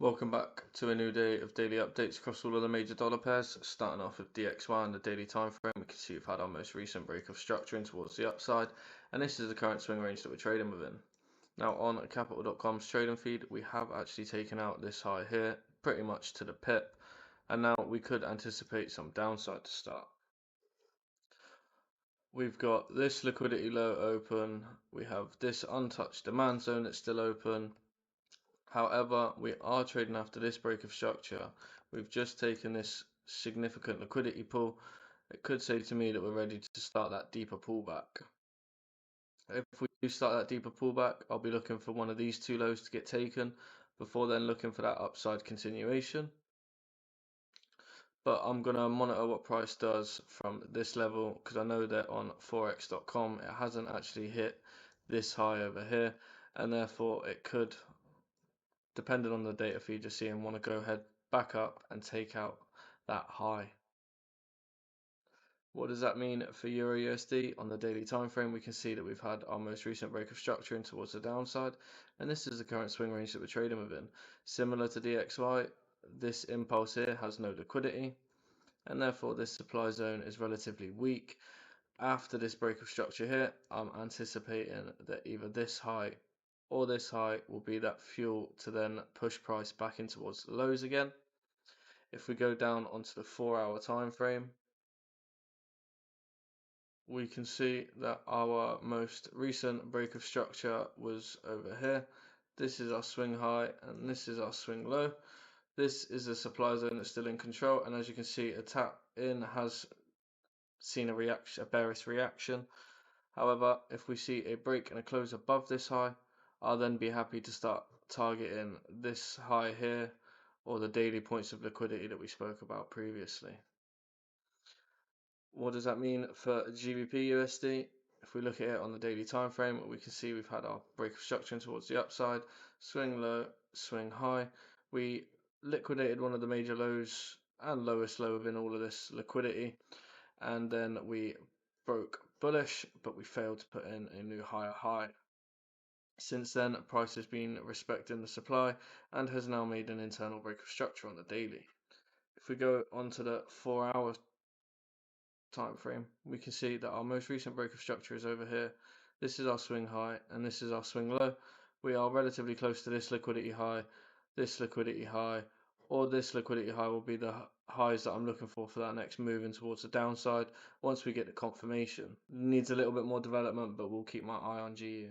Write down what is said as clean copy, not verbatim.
Welcome back to a new day of daily updates across all of the major dollar pairs. Starting off with DXY on the daily time frame, we can see we've had our most recent break of structuring towards the upside, and this is the current swing range that we're trading within. Now on Capital.com's trading feed, we have actually taken out this high here, pretty much to the pip, and now we could anticipate some downside to start. We've got this liquidity low open, we have this untouched demand zone that's still open. However, we are trading after this break of structure. We've just taken this significant liquidity pull. It could say to me that we're ready to start that deeper pullback. If we do start that deeper pullback, I'll be looking for one of these two lows to get taken before then looking for that upside continuation. But I'm going to monitor what price does from this level because I know that on forex.com it hasn't actually hit this high over here, and therefore it could, depending on the data feed you're seeing, want to go ahead back up and take out that high. What does that mean for Euro USD? On the daily time frame, we can see that we've had our most recent break of structuring towards the downside, and this is the current swing range that we're trading within. Similar to DXY, this impulse here has no liquidity, and therefore this supply zone is relatively weak. After this break of structure here, I'm anticipating that either this high or this high will be that fuel to then push price back in towards the lows again. If we go down onto the 4-hour time frame, we can see that our most recent break of structure was over here. This is our swing high and this is our swing low. This is the supply zone that's still in control, and as you can see, a tap in has seen a bearish reaction. However, if we see a break and a close above this high, I'll then be happy to start targeting this high here or the daily points of liquidity that we spoke about previously. What does that mean for GBPUSD? If we look at it on the daily time frame, we can see we've had our break of structuring towards the upside, swing low, swing high. We liquidated one of the major lows and lowest low within all of this liquidity, and then we broke bullish, but we failed to put in a new higher high. Since then, price has been respecting the supply and has now made an internal break of structure on the daily. If we go onto the 4-hour time frame, we can see that our most recent break of structure is over here. This is our swing high and this is our swing low. We are relatively close to this liquidity high, or this liquidity high will be the highs that I'm looking for that next move in towards the downside once we get the confirmation. It needs a little bit more development, but we'll keep my eye on GU.